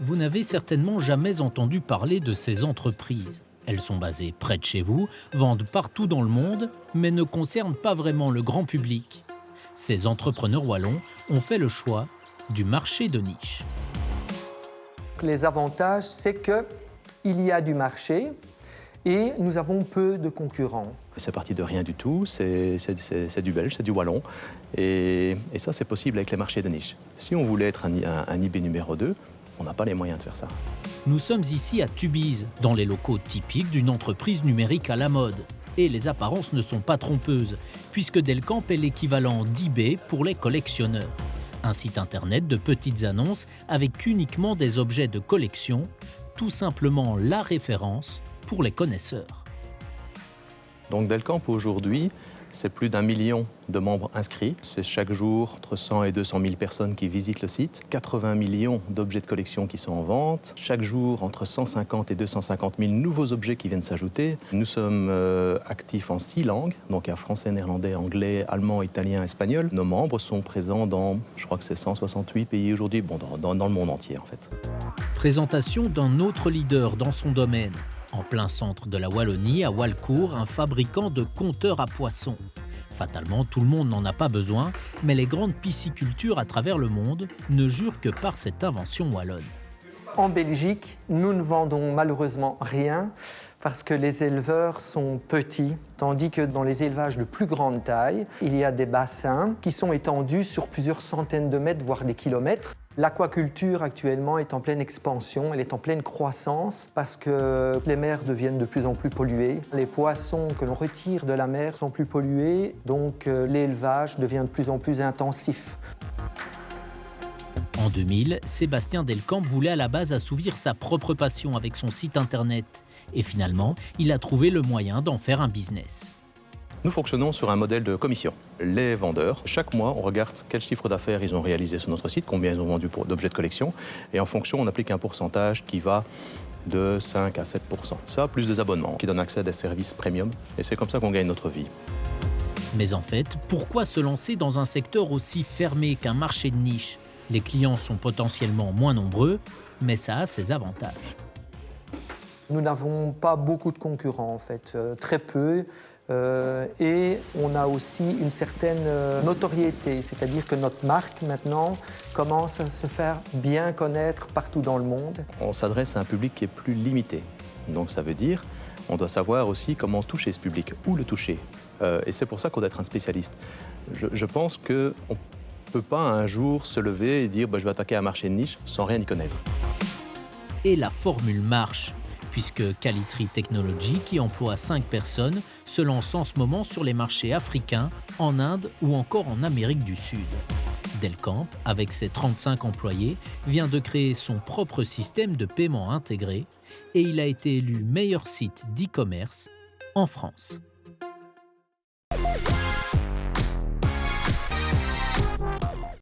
Vous n'avez certainement jamais entendu parler de ces entreprises. Elles sont basées près de chez vous, vendent partout dans le monde, mais ne concernent pas vraiment le grand public. Ces entrepreneurs wallons ont fait le choix du marché de niche. Les avantages, c'est qu'il y a du marché et nous avons peu de concurrents. C'est parti de rien du tout, c'est du belge, c'est du wallon. Et ça, c'est possible avec les marchés de niche. Si on voulait être un IB numéro 2, on n'a pas les moyens de faire ça. Nous sommes ici à Tubize, dans les locaux typiques d'une entreprise numérique à la mode. Et les apparences ne sont pas trompeuses, puisque Delcamp est l'équivalent d'eBay pour les collectionneurs. Un site internet de petites annonces avec uniquement des objets de collection, tout simplement la référence pour les connaisseurs. Donc Delcamp aujourd'hui, c'est plus d'1 million de membres inscrits. C'est chaque jour entre 100 et 200 000 personnes qui visitent le site. 80 millions d'objets de collection qui sont en vente. Chaque jour, entre 150 et 250 000 nouveaux objets qui viennent s'ajouter. Nous sommes actifs en 6 langues, donc il y a français, néerlandais, anglais, allemand, italien, espagnol. Nos membres sont présents dans, je crois que c'est 168 pays aujourd'hui, dans le monde entier en fait. Présentation d'un autre leader dans son domaine. En plein centre de la Wallonie, à Walcourt, un fabricant de compteurs à poissons. Fatalement, tout le monde n'en a pas besoin, mais les grandes piscicultures à travers le monde ne jurent que par cette invention wallonne. En Belgique, nous ne vendons malheureusement rien parce que les éleveurs sont petits, tandis que dans les élevages de plus grande taille, il y a des bassins qui sont étendus sur plusieurs centaines de mètres, voire des kilomètres. L'aquaculture actuellement est en pleine expansion, elle est en pleine croissance parce que les mers deviennent de plus en plus polluées. Les poissons que l'on retire de la mer sont plus pollués, donc l'élevage devient de plus en plus intensif. En 2000, Sébastien Delcamp voulait à la base assouvir sa propre passion avec son site internet. Et finalement, il a trouvé le moyen d'en faire un business. Nous fonctionnons sur un modèle de commission. Les vendeurs, chaque mois, on regarde quel chiffre d'affaires ils ont réalisé sur notre site, combien ils ont vendu d'objets de collection, et en fonction, on applique un pourcentage qui va de 5 à 7 %. Ça, plus des abonnements qui donnent accès à des services premium, et c'est comme ça qu'on gagne notre vie. Mais en fait, pourquoi se lancer dans un secteur aussi fermé qu'un marché de niche ? Les clients sont potentiellement moins nombreux, mais ça a ses avantages. Nous n'avons pas beaucoup de concurrents, en fait, très peu. Et on a aussi une certaine notoriété, c'est-à-dire que notre marque, maintenant, commence à se faire bien connaître partout dans le monde. On s'adresse à un public qui est plus limité. Donc ça veut dire on doit savoir aussi comment toucher ce public, où le toucher. Et c'est pour ça qu'on doit être un spécialiste. Je pense qu'on ne peut pas un jour se lever et dire je vais attaquer un marché de niche sans rien y connaître. Et la formule marche, puisque Calitri Technology, qui emploie 5 personnes, se lance en ce moment sur les marchés africains, en Inde ou encore en Amérique du Sud. Delcamp, avec ses 35 employés, vient de créer son propre système de paiement intégré et il a été élu meilleur site d'e-commerce en France.